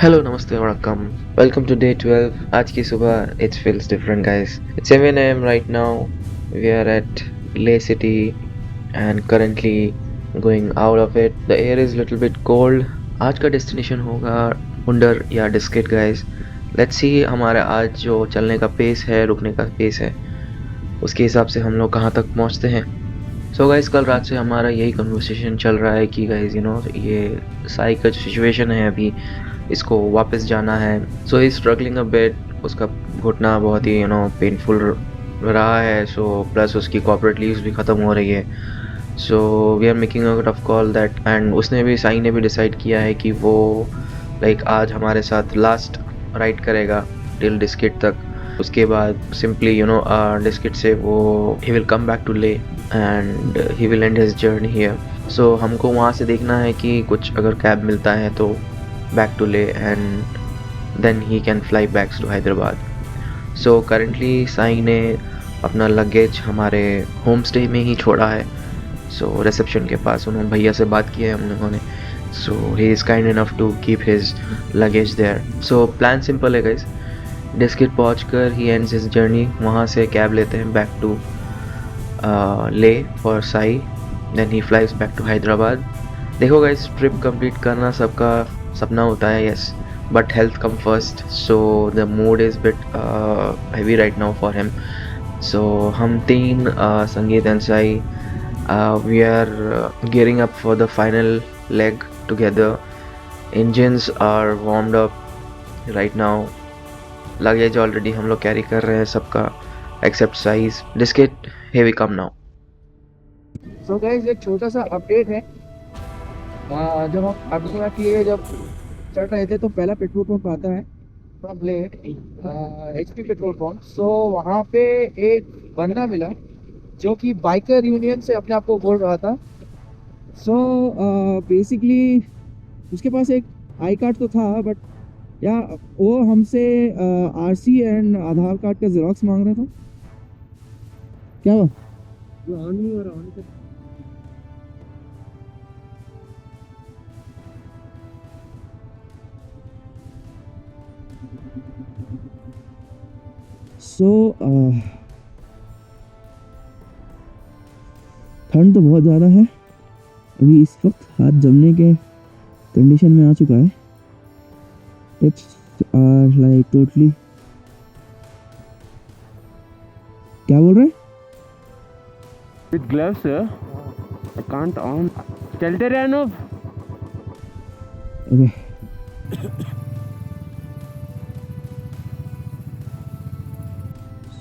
Hello, namaste, welcome. Welcome to day 12. आज की सुबह it feels different, guys. It's 7 a.m. right now. We are at Leh City and currently going out of it. The air is little bit cold. आज का destination होगा हुंडर या Diskit, guys. Let's see हमारा आज जो चलने का पेस है, रुकने का पेस है, उसके हिसाब से हम लोग कहाँ तक पहुँचते हैं. सो गाइस, कल रात से हमारा यही कन्वर्सेशन चल रहा है कि गाइस ये साई का जो सिचुएशन है अभी, इसको वापस जाना है. So he struggling a bit. उसका घुटना बहुत ही पेनफुल रहा है. सो प्लस उसकी कॉर्पोरेट लीव्स भी ख़त्म हो रही है. So we are making a tough call that. And Sai ने भी डिसाइड किया है कि वो आज हमारे साथ लास्ट राइड करेगा टिल डिस्किट तक. उसके बाद सिंपली डिस्किट से वो he will come back to Leh and he will end his journey here. So हमको वहाँ से देखना है कि कुछ अगर कैब मिलता है तो back to Leh and then he can fly back to Hyderabad. So currently Sai ने अपना लगेज हमारे होम स्टे में ही छोड़ा है. So रिसेप्शन के पास उन्होंने भैया से बात की है हम लोगों ने. So he is kind enough to keep his luggage there. So plan simple है guys. डिस्किट पहुँच कर ही ends his journey. वहाँ से कैब लेते हैं back to Leh for Sai. Then he flies back to Hyderabad. देखो गाइस, ट्रिप कंप्लीट करना सबका सपना होता है, yes, but health come first. So the mood is bit heavy right now for him. So हम तीन Sangeet and Sai we are gearing up for the final leg together. Engines are warmed up right now. Luggage already हम लोग carry कर रहे हैं सबका except Sai's. Diskit, here we come now. So guys, एक छोटा सा अपडेट है. जब हम अब्दुल्ला के लिए जब चढ़ रहे थे तो पहला पेट्रोल पंप आता है फ्रॉम ले, HP पेट्रोल पंप. सो वहाँ पे एक बंदा मिला जो कि बाइकर यूनियन से अपने आप को बोल रहा था. सो बेसिकली उसके पास एक आई कार्ड तो था, बट या वो हमसे RC एंड आधार कार्ड का जेरोक्स मांग रहा था. क्या हुआ? ऑन नहीं हो रहा. ऑन सो ठंड तो बहुत ज़्यादा है. अभी इस वक्त हाथ जमने के कंडीशन में आ चुका है. Tips are like totally. क्या बोल रहे हैं? With gloves, I can't on. Shelter enough. Okay.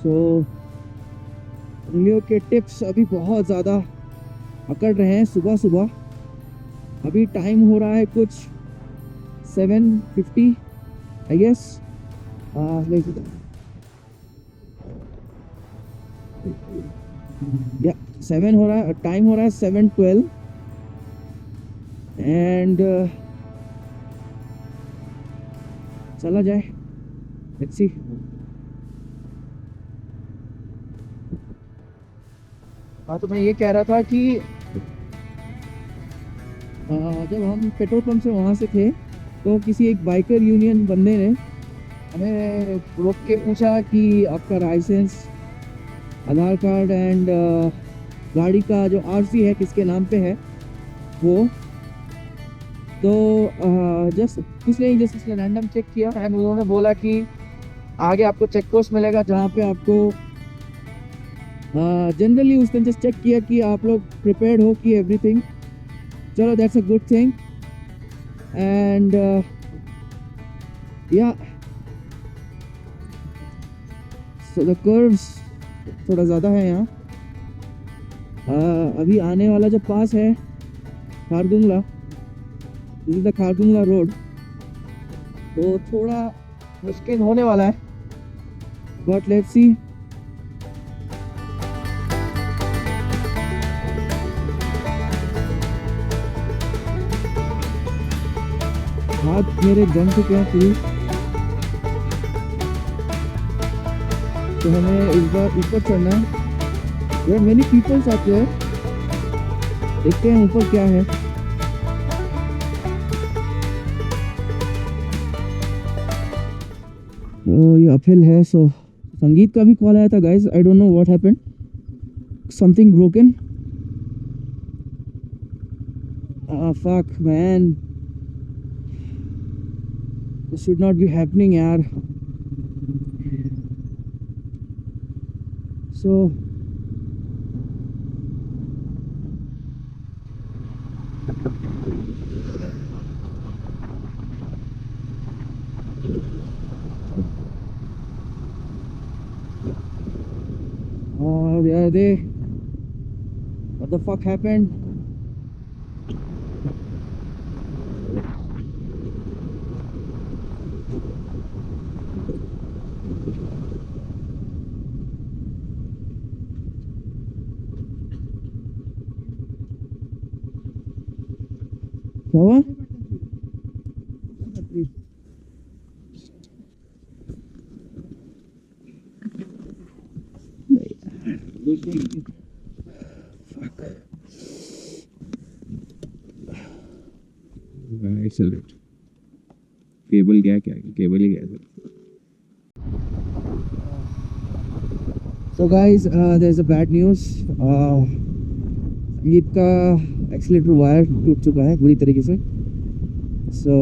So उंगलियों के टिप्स अभी बहुत ज़्यादा अकड़ रहे हैं सुबह सुबह. अभी टाइम हो रहा है कुछ 7:50 आई गेस. या 7 हो रहा है. टाइम हो रहा है 7:12 एंड चला जाए. Let's see. हाँ, तो मैं ये कह रहा था कि जब हम पेट्रोल पंप से वहाँ से थे तो किसी एक बाइकर यूनियन बंदे ने हमें रोक के पूछा कि आपका लाइसेंस, आधार कार्ड एंड गाड़ी का जो RC है किसके नाम पे है वो. तो जस्ट इसने रैंडम चेक किया एंड उन्होंने बोला कि आगे आपको चेक पोस्ट मिलेगा जहाँ पे आपको जनरली उसने जस्ट चेक किया कि आप लोग प्रिपेयर्ड हो कि एवरीथिंग. चलो, that's a good thing. And या सो द कर्व्स थोड़ा ज़्यादा है यहाँ. अभी आने वाला जो पास है Khardungla, this is the Khardungla road, तो थोड़ा मुश्किल होने वाला है, बट लेट्स सी. हाथ मेरे जम चुके हैं पूरी. तो हमें इस बार ऊपर चढ़ना है. देयर आर मेनी पीपल्स आते हैं. देखते हैं ऊपर क्या है. वो ये अपहिल है। सो संगीत का भी कॉल आया था guys, I don't know what happened, something broken. Fuck man, this should not be happening यार। सो where are they? What the fuck happened? क्या हुआ? एक्सेलरेट। केबल क्या केबल ही गया sir. So guys, there's a bad news. संगीत का accelerator wire टूट चुका है बुरी तरीके से। So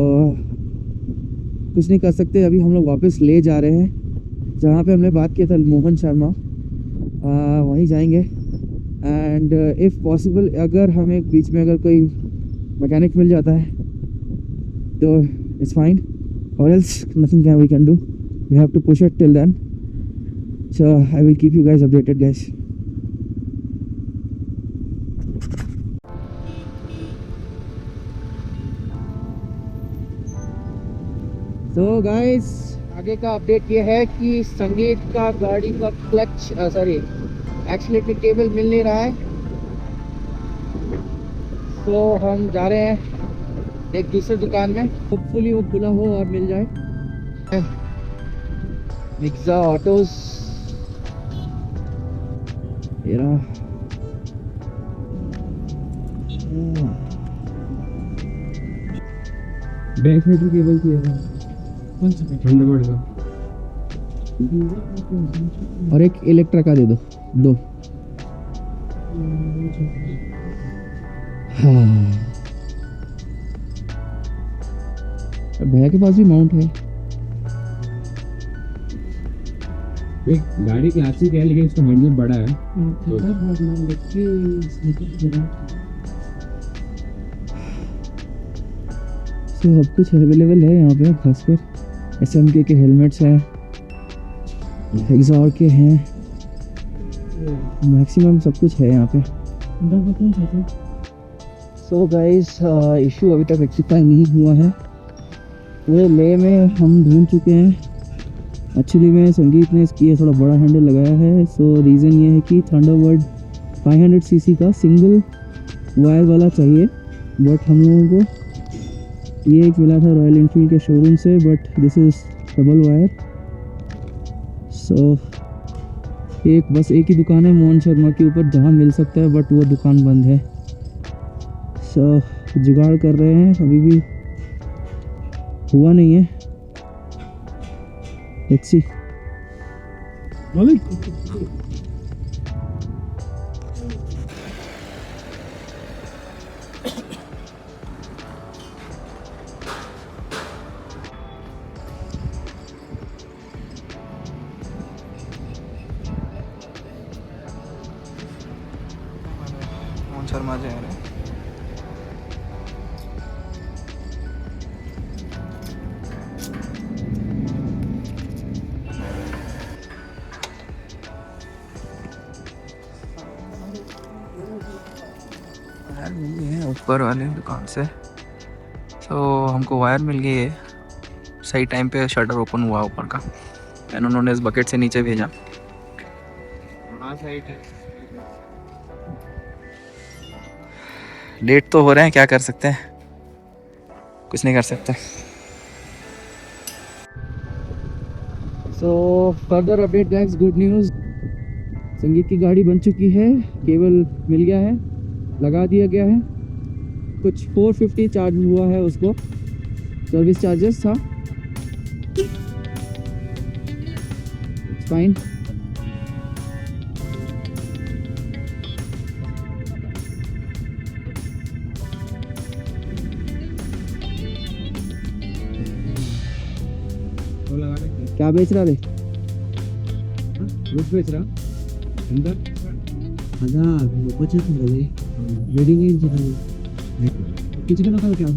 कुछ नहीं कर सकते, अभी हम लोग वापस ले जा रहे हैं जहाँ पे हमने बात किया था मोहन शर्मा, वहीं जाएंगे। एंड इफ़ पॉसिबल अगर हमें बीच में अगर कोई मैकेनिक मिल जाता है तो इट्स फाइन, और else nothing we can do, we have to push it till then. So I will keep you guys updated, guys. So guys, आगे का अपडेट ये है कि संगीत का गाड़ी का क्लच सॉरी एक्सीलेटर केबल मिल नहीं रहा है। तो हम जा रहे हैं एक दूसरे दुकान में, होपफुली वो खुला हो और मिल जाए। मिक्सा ऑटोज बैक साइड केबल की है, कौन सा थंडरबर्ड का, और एक इलेक्ट्रा का दे दो, दो। हाँ भैया के पास भी माउंट है। एक गाड़ी क्लासिक है लेकिन इसका हैंडल बड़ा है। सब कुछ अवेलेबल है यहाँ पे, खासकर SMK के हेलमेट्स हैं, एक्सॉर के हैं, मैक्सिमम सब कुछ है यहाँ पे। सो गाइस, इशू अभी तक रेक्टिफाई नहीं हुआ है। पूरे ले में हम ढूंढ चुके हैं। एक्चुअली में संगीत ने इसकी थोड़ा बड़ा हैंडल लगाया है। सो रीज़न ये है कि थंडरबर्ड 500 सीसी का सिंगल वायर वाला चाहिए, बट हम लोगों को ये एक मिला था रॉयल एनफील्ड के शोरूम से, but this is double wire. So बस एक ही दुकान है मोहन शर्मा के ऊपर जहाँ मिल सकता है, बट वो दुकान बंद है। सो जुगाड़ कर रहे हैं, अभी भी हुआ नहीं है। Let's see. मोहन शर्मा जी आ रहे हैं। वायर मिल गई है ऊपर वाली दुकान से। तो हमको वायर मिल गई है, सही टाइम पे शटर ओपन हुआ ऊपर का, एंड उन्होंने इस बकेट से नीचे भेजा। लेट तो हो रहे हैं, क्या कर सकते हैं, कुछ नहीं कर सकते। So further update guys, good news, संगीत की गाड़ी बन चुकी है, केबल मिल गया है, लगा दिया गया है। कुछ 450 चार्ज हुआ है उसको, सर्विस चार्जेस था। फाइन। वो लगा रहे क्या बेच रहा रे? रोज बेच रहा अंदर 1000 बचत हो गई वेडिंग इन चाहिए किसी का ना क्या हो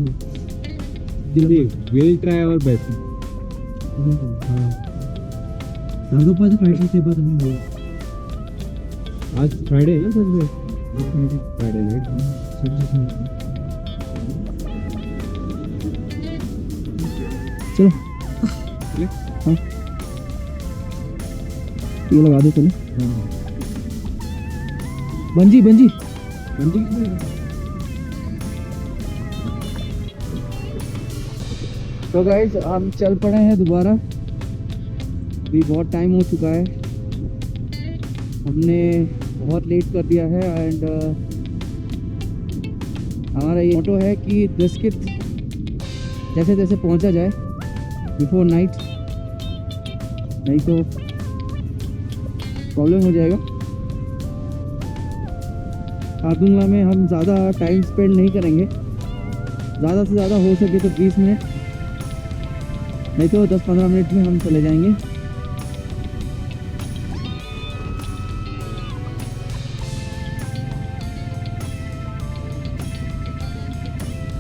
विल ट्राई और बेस्ट हाँ तो पास फ्राइडे से बाद में हुआ आज फ्राइडे है ना संडे फ्राइडे फ्राइडे चलो हाँ ये लगा दो चलो बंजी बंजी बंदी कितने तो गाइस हम चल पड़े हैं दोबारा। भी बहुत टाइम हो चुका है, हमने बहुत लेट कर दिया है एंड हमारा ये मोटो है कि दस्कित जैसे जैसे पहुंचा जाए बिफोर नाइट, नहीं तो प्रॉब्लम हो जाएगा। खारदुंगला में हम ज़्यादा टाइम स्पेंड नहीं करेंगे, ज़्यादा से ज़्यादा हो सके तो 20 मिनट, नहीं तो 10-15 मिनट में हम चले जाएंगे।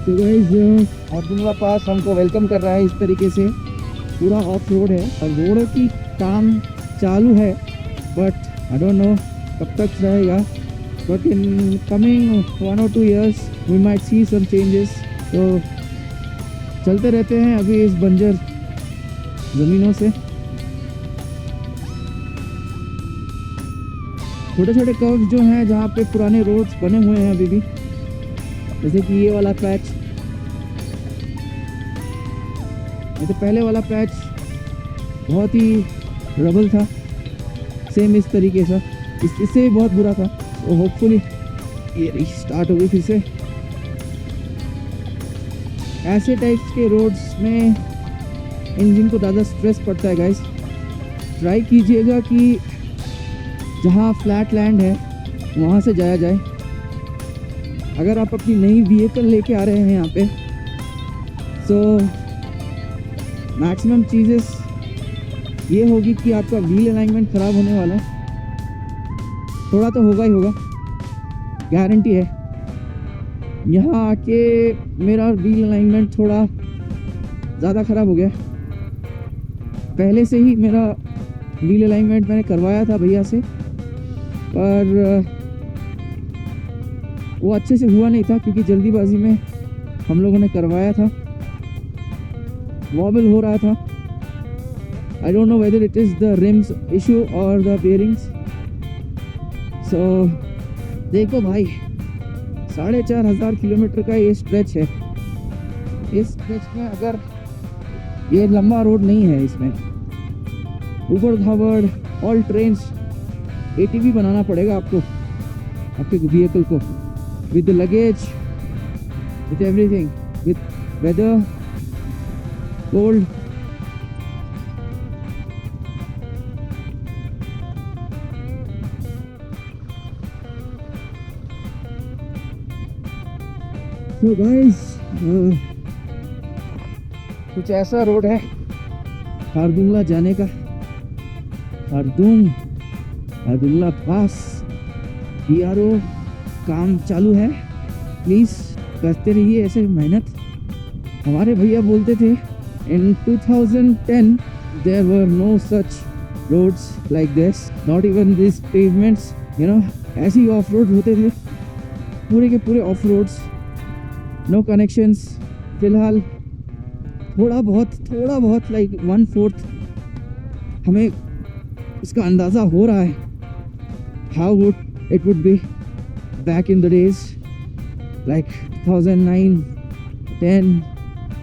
तो गाइस खारदुंगला पास हमको वेलकम कर रहा है इस तरीके से, पूरा ऑफ रोड है और रोड की काम चालू है, बट आई डोंट नो कब तक रहेगा, but in coming 1 or 2 years we might see some changes। तो चलते रहते हैं अभी इस बंजर ज़मीनों से। छोटे छोटे कर्व्स जो हैं जहाँ पे पुराने रोड्स बने हुए हैं अभी भी, जैसे कि ये वाला पैच, ये तो पहले वाला पैच बहुत ही रबल था, सेम इस तरीके से, इससे भी बहुत बुरा था। तो होपफुली ये रिस्टार्ट हो गई फिर से। ऐसे टाइप्स के रोड्स में इंजन को ज़्यादा स्ट्रेस पड़ता है गाइस। ट्राई कीजिएगा कि जहाँ फ्लैट लैंड है वहाँ से जाया जाए। अगर आप अपनी नई व्हीकल लेके आ रहे हैं यहाँ पे, तो मैक्सिमम चीज़ेस ये होगी कि आपका व्हील अलाइनमेंट ख़राब होने वाला है, थोड़ा तो होगा ही होगा, गारंटी है। यहाँ आके मेरा व्हील अलाइनमेंट थोड़ा ज़्यादा ख़राब हो गया। पहले से ही मेरा व्हील अलाइनमेंट मैंने करवाया था भैया से, पर वो अच्छे से हुआ नहीं था क्योंकि जल्दीबाजी में हम लोगों ने करवाया था, वॉबल हो रहा था। आई don't know whether it is the RIMS issue और द बेयरिंग्स। सो देखो भाई, 4500 किलोमीटर का ये स्ट्रेच है। इस स्ट्रेच में अगर ये लंबा रोड नहीं है, इसमें ऊबड़ खाबड़ ऑल ट्रेन्स ATV बनाना पड़ेगा आपको, आपके व्हीकल को, with luggage, with everything, with weather, cold. तो गाइस कुछ ऐसा रोड है खारदुंगला जाने का। खारदुंगला पास PRO काम चालू है, प्लीज़ करते रहिए ऐसे मेहनत। हमारे भैया बोलते थे in 2010 there were no such roads like this, not even this pavements, you know, ऐसे ही ऑफ रोड होते थे, पूरे के पूरे ऑफ रोड्स, नो कनेक्शंस। फिलहाल थोड़ा बहुत लाइक 1/4 हमें इसका अंदाज़ा हो रहा है how would it would be back in the days like 2009, 10।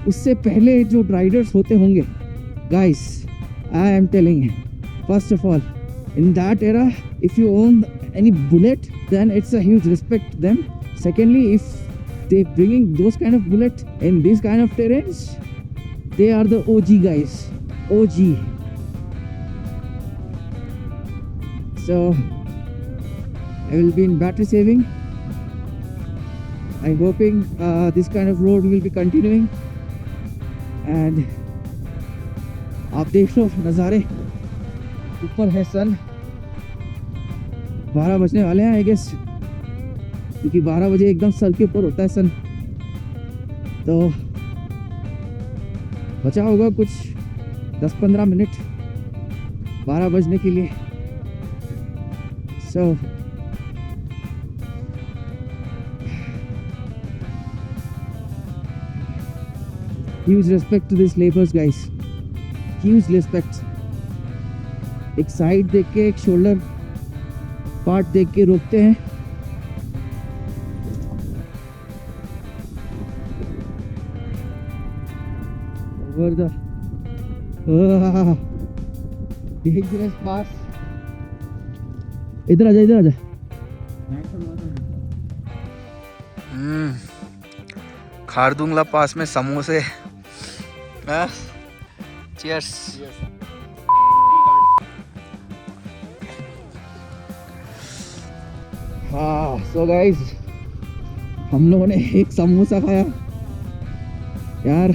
उससे पहले जो राइडर्स होते होंगे guys, I am telling, first of all in that era if you own any bullet then it's a huge respect them. Secondly, if they bringing those kind of bullet in these kind of terrains, they are the OG guys, OG। So I will be in battery saving. I'm hoping this kind of road will be continuing. And आप देख लो नज़ारे, ऊपर है सन, 12 बजने वाले हैं I guess, क्योंकि 12 बजे एकदम सर के ऊपर होता है सन। तो बचा होगा कुछ 10-15 मिनट 12 बजने के लिए। So huge respect to these laborers guys, huge respect। एक साइड देख के, एक शोल्डर पार्ट देख के रोकते हैं। ओवर द डेंजरस पास। इधर आजा, इधर आजा। खारदुंगला पास में समोसे। चीयर्स। हाँ सो गाइस, हम लोगों ने एक समोसा खाया यार,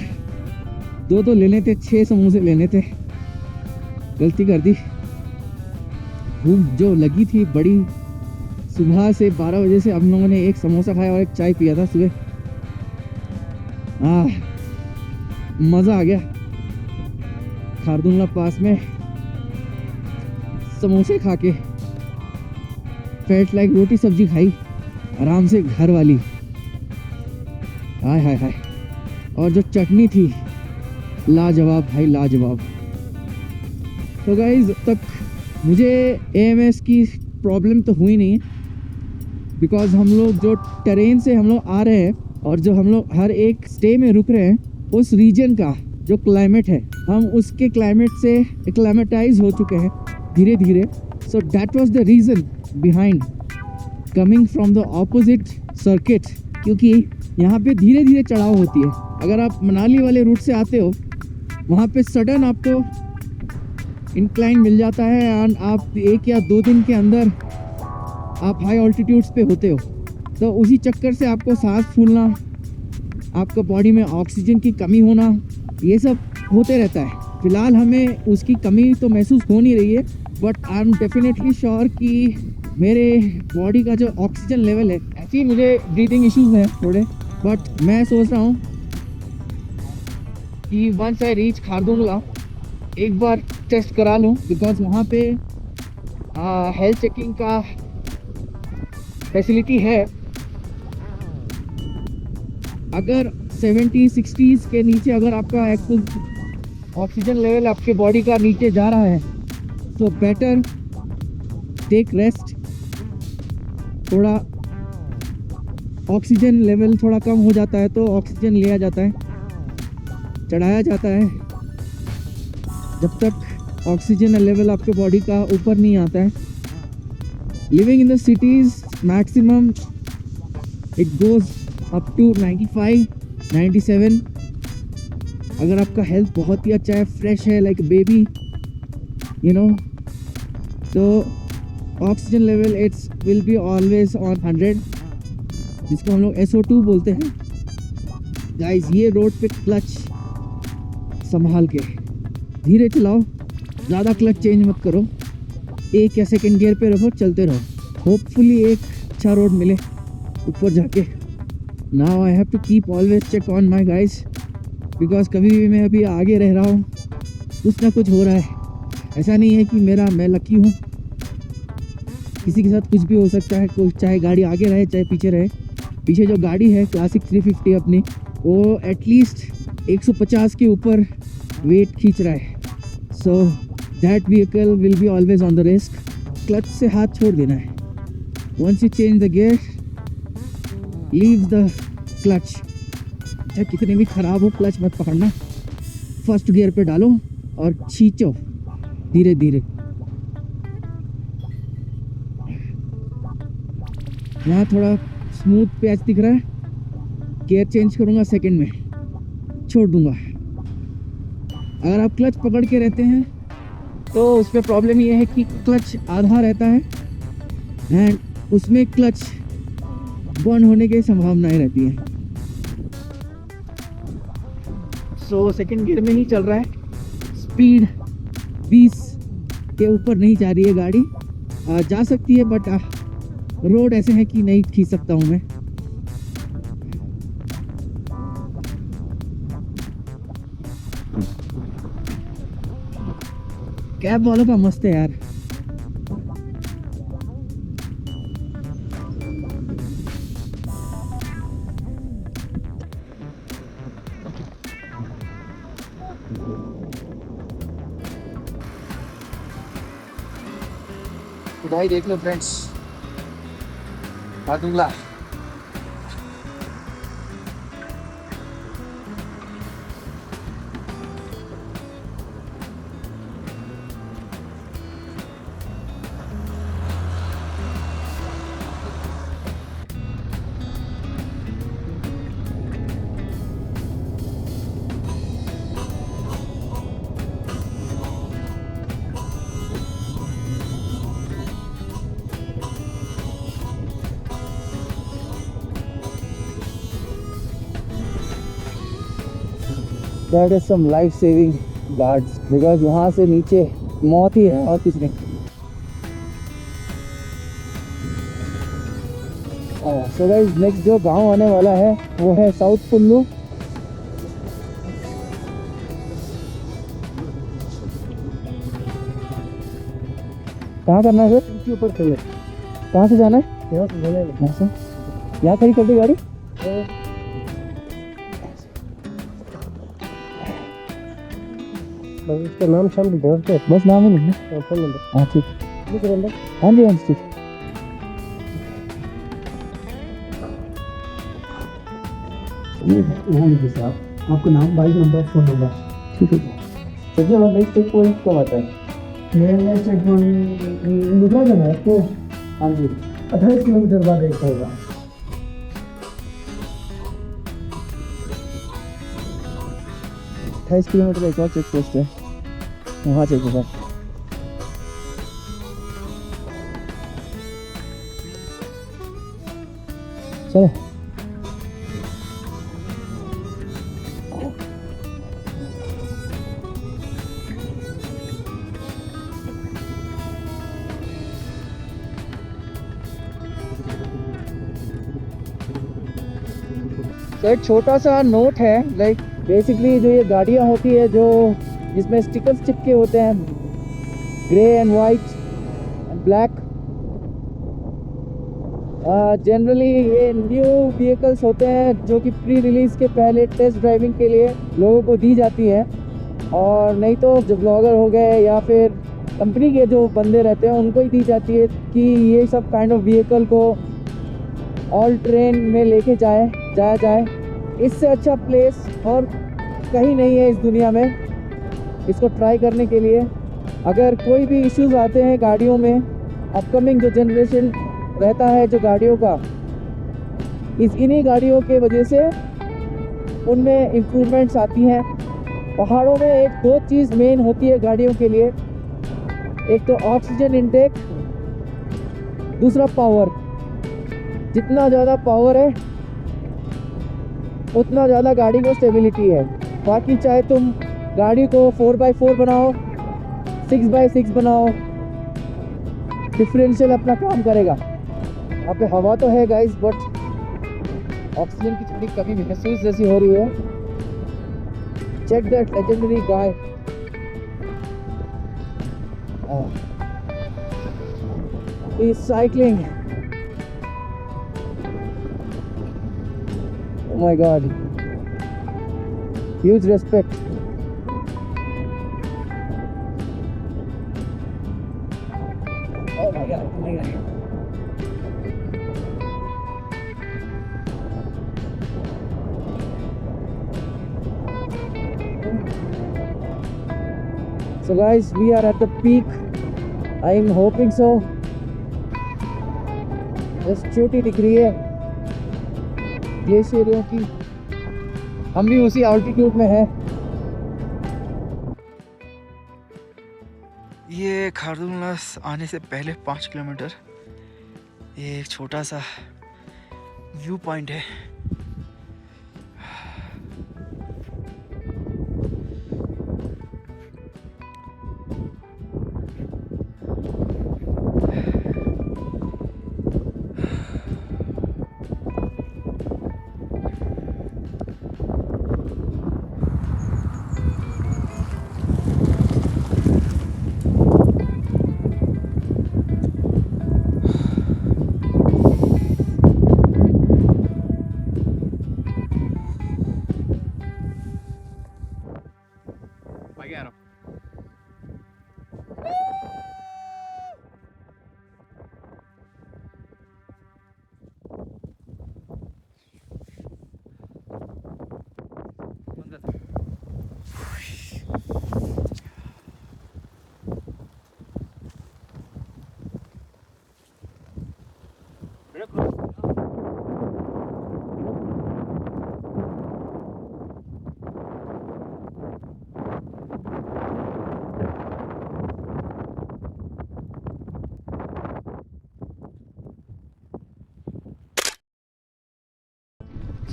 2 तो लेने थे, 6 समोसे लेने थे, गलती कर दी। भूख जो लगी थी बड़ी, सुबह से 12 बजे से हम लोगों ने एक समोसा खाया और एक चाय पिया था सुबह। मज़ा आ गया खारदुंगला पास में समोसे खा के। फेल्ट लाइक रोटी सब्जी खाई आराम से, घर वाली। हाय हाय हाय। और जो चटनी थी लाजवाब भाई, लाजवाब। तो गाइज तक मुझे AMS की प्रॉब्लम तो हुई नहीं है, बिकॉज हम लोग जो टेरेन से हम लोग आ रहे हैं और जो हम लोग हर एक स्टे में रुक रहे हैं, उस रीजन का जो क्लाइमेट है, हम उसके क्लाइमेट से एक्लामेटाइज हो चुके हैं धीरे धीरे। So that was the reason behind coming from the opposite circuit, क्योंकि यहाँ पे धीरे धीरे चढ़ाव होती है। अगर आप मनाली वाले रूट से आते हो, वहाँ पे सडन आपको इंक्लाइन मिल जाता है एंड आप 1 या 2 दिन के अंदर आप हाई ऑल्टीट्यूड्स पे होते हो। तो उसी चक्कर से आपको सांस फूलना, आपका बॉडी में ऑक्सीजन की कमी होना, ये सब होते रहता है। फिलहाल हमें उसकी कमी तो महसूस हो नहीं रही है, but I am definitely sure कि मेरे बॉडी का जो ऑक्सीजन लेवल है, ऐसे ही मुझे ब्रीथिंग इश्यूज हैं थोड़े, बट मैं सोच रहा हूँ कि वंस आई रीच खारदुंगला एक बार टेस्ट करा लूँ, बिकॉज वहाँ पे हेल्थ चेकिंग का फैसिलिटी है। अगर 70-60s के नीचे अगर आपका ऑक्सीजन लेवल आपके बॉडी का नीचे जा रहा है, तो बेटर टेक रेस्ट। थोड़ा ऑक्सीजन लेवल थोड़ा कम हो जाता है तो ऑक्सीजन लिया जाता है, चढ़ाया जाता है। जब तक ऑक्सीजन लेवल आपके बॉडी का ऊपर नहीं आता है। Living in the cities maximum it goes up to 95-97। अगर आपका हेल्थ बहुत ही अच्छा है, फ्रेश है, लाइक बेबी यू नो, तो oxygen level it's will be always on 100, जिसको हम लोग SO2 बोलते हैं। गाइस ये रोड पे क्लच संभाल के धीरे चलाओ, ज़्यादा क्लच चेंज मत करो, 1 या सेकेंड गियर पे रखो, चलते रहो। होपफुली एक अच्छा रोड मिले ऊपर जाके। Now I have to keep always check on my guys, because कभी भी मैं अभी आगे रह रहा हूँ, कुछ ना कुछ हो रहा है। ऐसा नहीं है कि मैं लकी हूँ, किसी के साथ कुछ भी हो सकता है। कोई चाहे गाड़ी आगे रहे चाहे पीछे रहे। पीछे जो गाड़ी है क्लासिक 350 अपनी, वो एटलीस्ट 150 के ऊपर वेट खींच रहा है। So that vehicle will be always on the risk. Clutch से हाथ छोड़ देना है। Once you change the gear, leave the clutch. चाहे कितने भी ख़राब हो, क्लच मत पकड़ना, फर्स्ट गियर पे डालो और खींचो धीरे धीरे। यहाँ थोड़ा स्मूथ पैच दिख रहा है, गियर चेंज करूँगा सेकंड में, छोड़ दूँगा। अगर आप क्लच पकड़ के रहते हैं तो उसमें प्रॉब्लम ये है कि क्लच आधा रहता है एंड उसमें क्लच बर्न होने की संभावनाएं रहती है। सो सेकंड गियर में ही चल रहा है, स्पीड 20 के ऊपर नहीं जा रही है गाड़ी। जा सकती है बट रोड ऐसे है कि नहीं खींच सकता हूँ मैं। कैब वालों का मस्त है यार। खुदाई देख लो friends, हाथुंगला। That is some life-saving guards because यहाँ से नीचे मौत ही है और कुछ नहीं। So guys, next जो गांव आने वाला है वो है साउथ कुल्लू। कहाँ करना है सर? इसके ऊपर खड़े। कहाँ से जाना है? यहाँ से। यहाँ खड़ी कर दी गाड़ी? इसका नाम शाम लिखना, बस नाम ही लिखना, फोन नंबर। हाँ ठीक। हाँ जी हाँ जी ठीक। हाँ जी साहब, आपका नाम, बाइक नंबर, फोन नंबर। ठीक है सर जी। हमारा नेक्स्ट चेक पॉइंट कब आता है? मेरा चेक पॉइंट दूसरा जगह है आपको। हाँ जी, 28 किलोमीटर बाद एक होगा। किलोमीटर एक और चेक पोस्ट है, वहाँ चेक होगा। चलो तो एक छोटा सा नोट है, लाइक बेसिकली जो ये गाड़ियाँ होती है जो जिसमें स्टिकर्स चिपके होते हैं, grey and white and black, generally ये न्यू व्हीकल्स होते हैं जो कि प्री रिलीज के पहले टेस्ट ड्राइविंग के लिए लोगों को दी जाती है। और नहीं तो जो ब्लॉगर हो गए या फिर कंपनी के जो बंदे रहते हैं उनको ही दी जाती है कि ये सब काइंड ऑफ व्हीकल को ऑल ट्रेन में लेके जाया जाए। इससे अच्छा प्लेस और कहीं नहीं है इस दुनिया में इसको ट्राई करने के लिए। अगर कोई भी इश्यूज आते हैं गाड़ियों में, अपकमिंग जो जनरेशन रहता है जो गाड़ियों का, इन्हीं गाड़ियों के वजह से उनमें इम्प्रूवमेंट्स आती हैं। पहाड़ों में एक दो चीज़ मेन होती है गाड़ियों के लिए, एक तो ऑक्सीजन इनटेक, दूसरा पावर। जितना ज़्यादा पावर है उतना ज़्यादा गाड़ी को स्टेबिलिटी है। बाकी चाहे तुम गाड़ी को 4x4 बनाओ, 6x6 बनाओ, डिफरेंशियल अपना काम करेगा। यहाँ पे हवा तो है गाइस, बट ऑक्सीजन की थोड़ी कमी महसूस जैसी हो रही है। Check that legendary guy. He is cycling. Oh my God, huge respect. Oh my God, oh my God. So guys, we are at the peak. I am hoping so. Just चोटी दिख रही है ग्लेशियरों की। हम भी उसी ऑल्टीट्यूड में हैं। ये खारदुंगला आने से पहले 5 किलोमीटर ये एक छोटा सा व्यू पॉइंट है।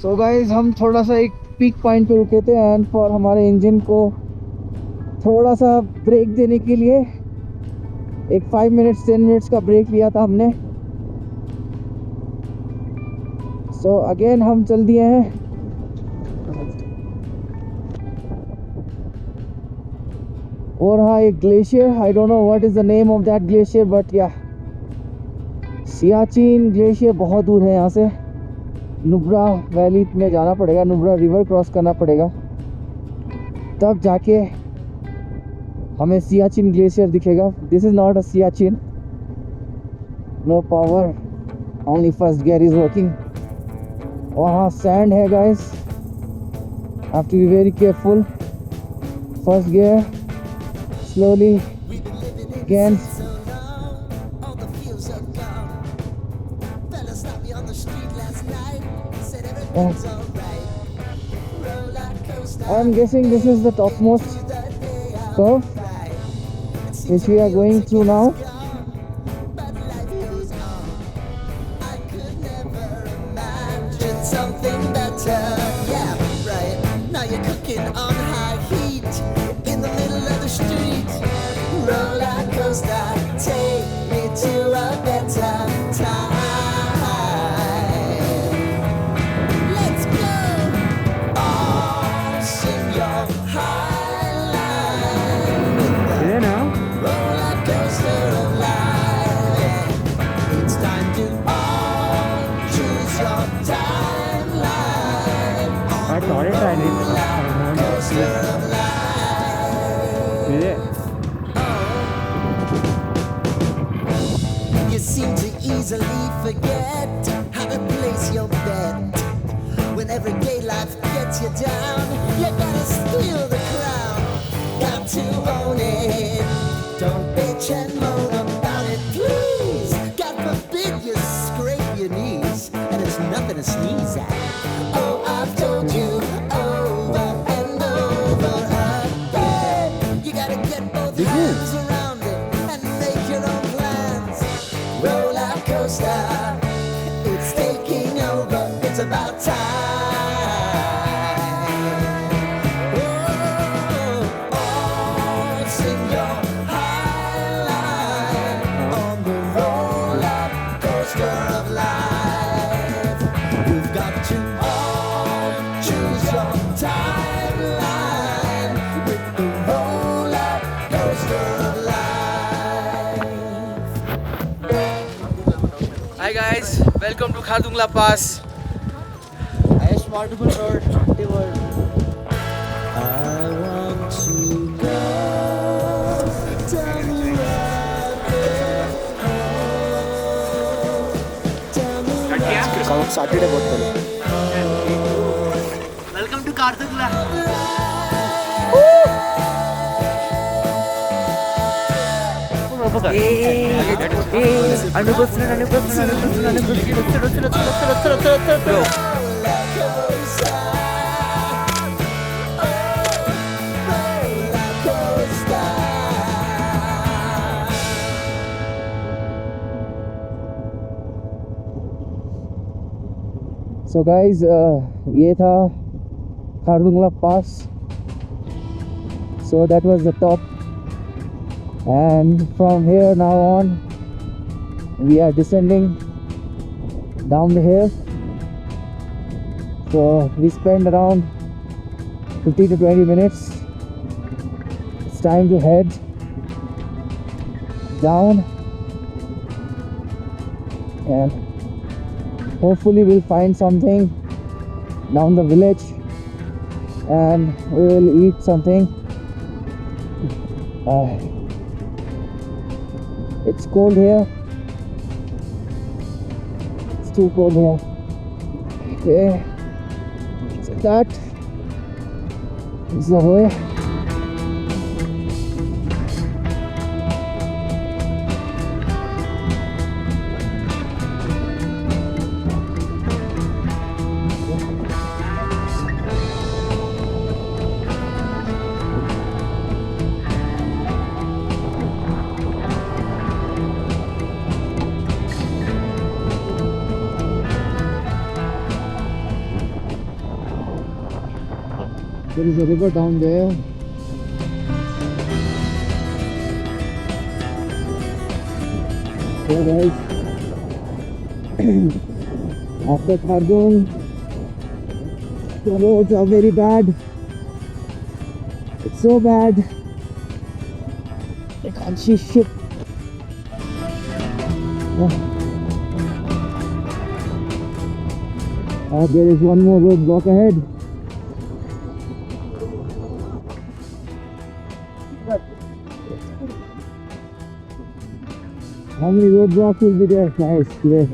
सो गाइस हम थोड़ा सा एक पीक पॉइंट पे रुके थे एंड फॉर हमारे इंजन को थोड़ा सा ब्रेक देने के लिए एक 5 मिनट्स 10 मिनट्स का ब्रेक लिया था हमने। सो अगेन हम चल दिए हैं। और हाँ एक glacier, I don't know what is the name of that glacier but या सियाचिन ग्लेशियर बहुत दूर है यहाँ से। नुब्रा वैली में जाना पड़ेगा, नुब्रा रिवर क्रॉस करना पड़ेगा, तब जाके हमें सियाचिन ग्लेशियर दिखेगा। This is not a Siachen, no power, only first gear is working. वहाँ सैंड है guys, have to be very careful. First gear slowly against I'm guessing this is the topmost curve which we are going through now. Something better, yeah, right. Now you're cooking on high heat in the middle of the street. Roller coaster, take me to a better time. Let's go. Oh, sing your highline with the roller coaster of life. It's time to all choose your timeline. I thought it I did. Coaster of life. You seem to easily forget how to place your bet. When everyday life gets you down, you gotta steal the crown. Got to own it. Don't bitch and moan about it, please. God forbid you scrape your knees, and it's nothing to sneeze at. Oh, I've told you over and over again. You gotta get both hands around it and make your own plans. Roller coaster, it's taking over. It's about time. Oh, sing your highline on the roller coaster of life. You've got to all choose your timeline with the roller coaster of life. Hi guys, welcome to Khardungla Pass. Multiple road, word. I want to go. Tell me where tell me where. Saturday बहुत पहले। Welcome to Khardungla. So guys, ये था खारदुंगला पास. So that was the top, and from here now on we are descending down the hill. So we spend around 15 to 20 minutes. It's time to head down, and hopefully we'll find something down the village and we will eat something. It's cold here. It's too cold here. Okay, so that is the way. There is a river down there. So guys, after Khardung, the roads are very bad. It's so bad, I can't see shit. There is one more roadblock ahead. How many roadblocks will be there, guys, today?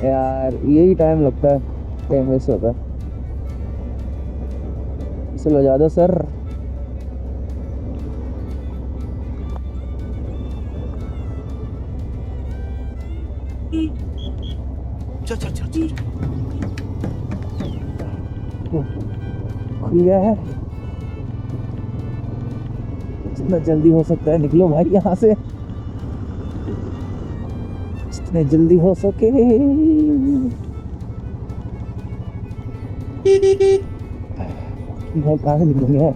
यार यही time लगता है, time waste होता है. चलो ज़्यादा sir. खुल गया है. जितना जल्दी हो सकता है निकलो भाई यहाँ से, जितने जल्दी हो सके. भाई कहाँ से निकलेंगे?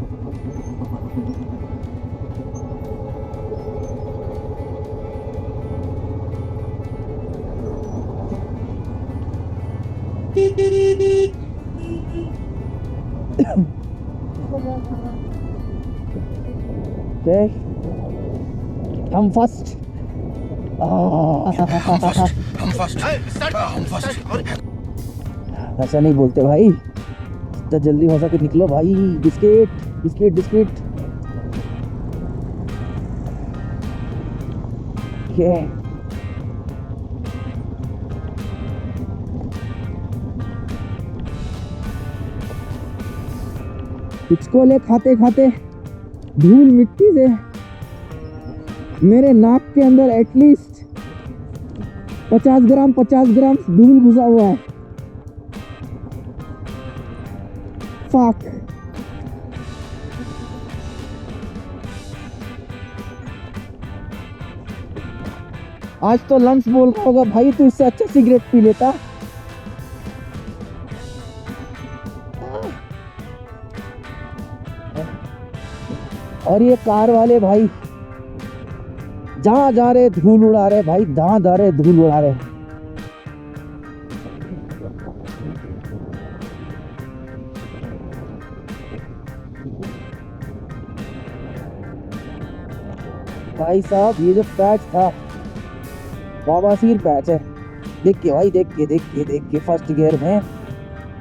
Okay, I'm first. ऐसा नहीं बोलते भाई, जितना जल्दी हो सके निकलो भाई. Biscuit biscuit biscuit. पिचकोले खाते खाते धूल मिट्टी से मेरे नाक के अंदर एटलीस्ट 50 ग्राम धूल घुसा हुआ है. फक. आज तो लंग्स बोल रहा होगा भाई तू इससे अच्छा सिगरेट पी लेता। और ये कार वाले भाई जहाँ जा रहे धूल उड़ा रहे भाई, जहाँ जा रहे धूल उड़ा रहे। भाई साहब ये जो पैच था बाबासीर पैच है। देख के भाई, देख के फर्स्ट गियर में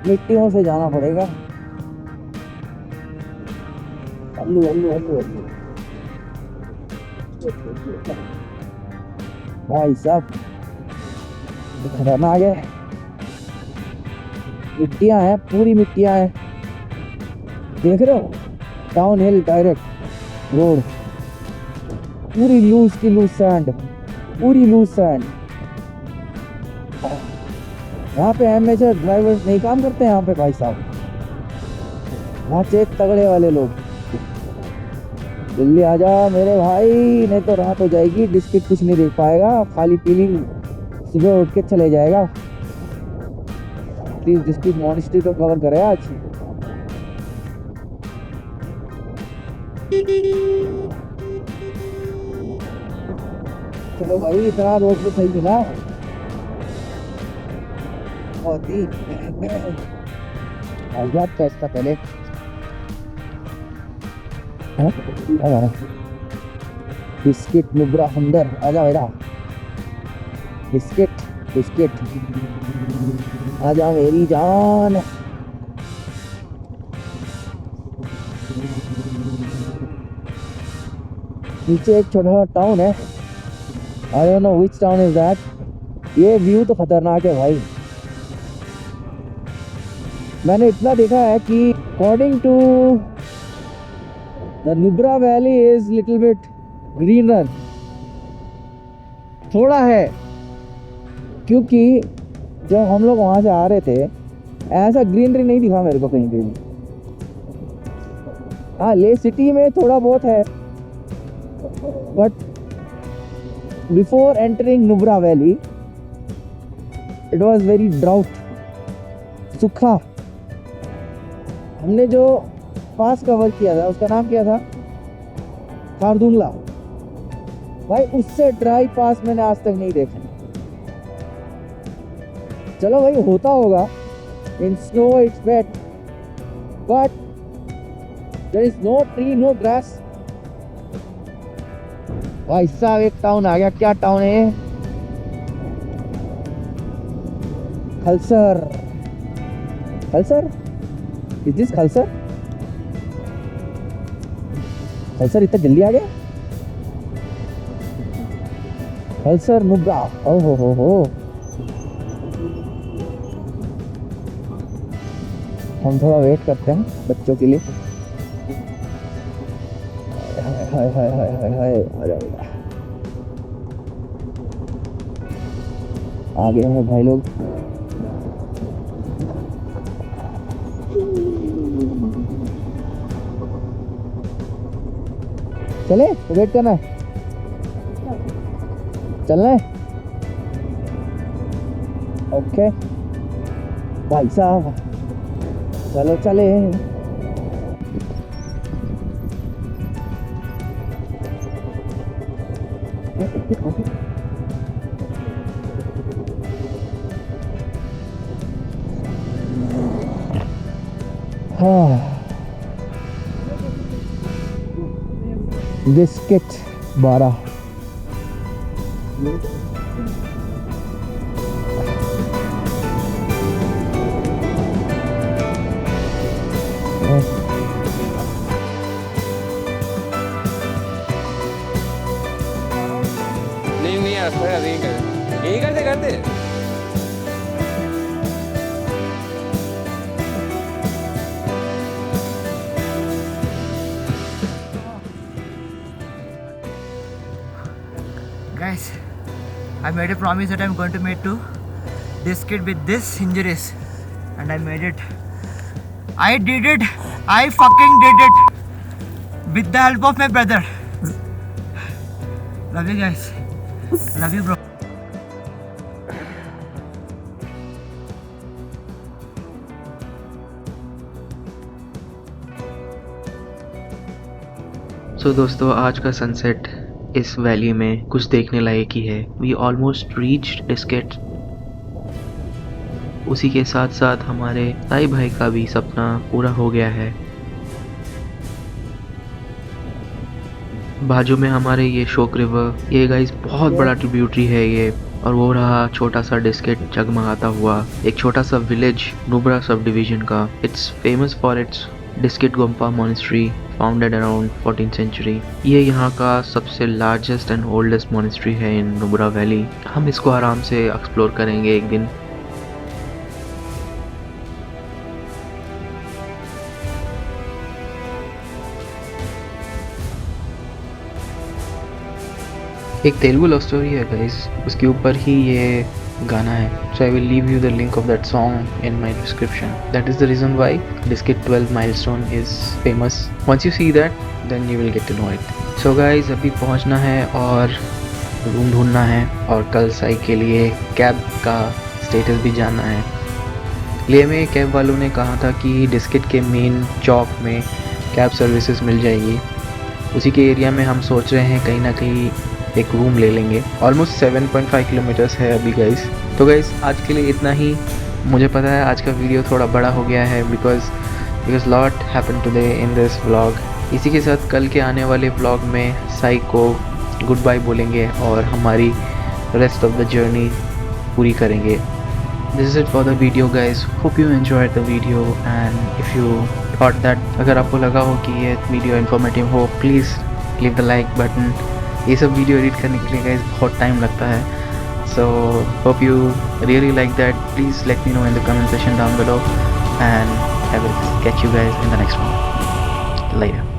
मिट्टियों से जाना पड़ेगा। अल्लू अल्लू अल्लू अल्लू भाई साहब खतरनाक है। मिट्टियां हैं, पूरी मिट्टियां हैं, देख रहे हो। डाउन हिल डायरेक्ट रोड, पूरी लूज की लूज सैंड, पूरी लूज सैंड। यहाँ पे एमेचर ड्राइवर्स नहीं काम करते हैं यहाँ पे भाई साहब, यहाँ चेक तगड़े वाले लोग। जल्दी आ जा मेरे भाई, नहीं तो रात हो जाएगी। बिस्किट कुछ नहीं देख पाएगा, खाली पीली सुबह उठ के चले जाएगा। प्लीज डिस्ट्रिक्ट मॉनेस्ट्री तो कवर करे आज। चलो भाई, इतना रोड तो सही मिला बहुत ही। आजाद टेस्ट था पहले। बिस्किट नुब्रा हमदर आजा मेरा बिस्किट, बिस्किट आजा मेरी जान। नीचे एक छोटा टाउन है, I don't know which town is that. ये व्यू तो खतरनाक है भाई। मैंने इतना देखा है कि according to the Nubra valley is little bit greener, थोड़ा है, क्योंकि जब हम लोग वहाँ से आ रहे थे ऐसा ग्रीनरी नहीं दिखा मेरे को कहीं पे भी। हाँ, ले सिटी में थोड़ा बहुत है, but before entering Nubra valley it was very drought, सूखा। हमने जो पास कवर किया था उसका नाम क्या था, खारदुंगला भाई, उससे ड्राई पास मैंने आज तक नहीं देखा। चलो भाई होता होगा, in snow it's wet, but there is no tree no grass. भाई साहब एक टाउन आ गया, क्या टाउन है ये, खलसर। Khalsar, is this Khalsar? खलसर इतना जल्दी आ गया? खलसर नुब्रा, ओ हो। हम थोड़ा वेट करते हैं बच्चों के लिए। हाय हाय हाय हाय हाय, आ गए हैं भाई लोग। चले, वेट करना है, चलना है। ओके भाई साहब, चलो चले। बिस्किट 12। नहीं यार, यही करते। Guys, I made a promise that I'm going to meet to this kid with this injuries, and I made it. I did it. I fucking did it with the help of my brother. Love you guys. Love you bro. So दोस्तों, आज का sunset इस valley में कुछ देखने लायक ही है। We almost reached Diskit. उसी के साथ साथ हमारे ताई भाई का भी सपना पूरा हो गया है। बाजू में हमारे ये शोक रिवर, ये गाइस बहुत बड़ा ट्रिब्यूटरी है ये। और वो रहा छोटा सा डिस्केट जगमगाता हुआ, एक छोटा सा विलेज नुब्रा सब डिवीजन का। It's famous for its Diskit Gompa monastery, founded around 14th century। ये यहाँ का सबसे लार्जेस्ट एंड ओल्डेस्ट मॉनेस्ट्री है इन नुब्रा वैली। हम इसको आराम से एक्सप्लोर करेंगे एक दिन। एक तेलुगु लव स्टोरी है गाइस, उसके ऊपर ही ये गाना है। So I will leave you the link of that song in my description. That is the reason why Diskit 12 milestone is famous. Once you see that then you will get to know it. So guys, अभी पहुंचना है और room ढूंढना है और कल साई के लिए कैब का स्टेटस भी जानना है। ले में कैब वालों ने कहा था कि डिस्केट के मेन चौक में कैब सर्विसेज मिल जाएगी। उसी के एरिया में हम सोच रहे हैं कहीं ना कहीं एक रूम ले लेंगे। ऑलमोस्ट 7.5 किलोमीटर्स है अभी गाइस। तो गाइस, आज के लिए इतना ही। मुझे पता है आज का वीडियो थोड़ा बड़ा हो गया है because lot happen today in this vlog. इसी के साथ कल के आने वाले व्लॉग में साई को गुड बाय बोलेंगे और हमारी रेस्ट ऑफ द जर्नी पूरी करेंगे। This is it for the video guys. Hope you enjoyed the video and if you thought that, अगर आपको लगा हो कि ये वीडियो इन्फॉर्मेटिव हो, please leave the like button. ये सब वीडियो एडिट करने के लिए गाइस बहुत टाइम लगता है। So hope you really like that. Please let me know in the comment section down below and I will catch you guys in the next one. Later.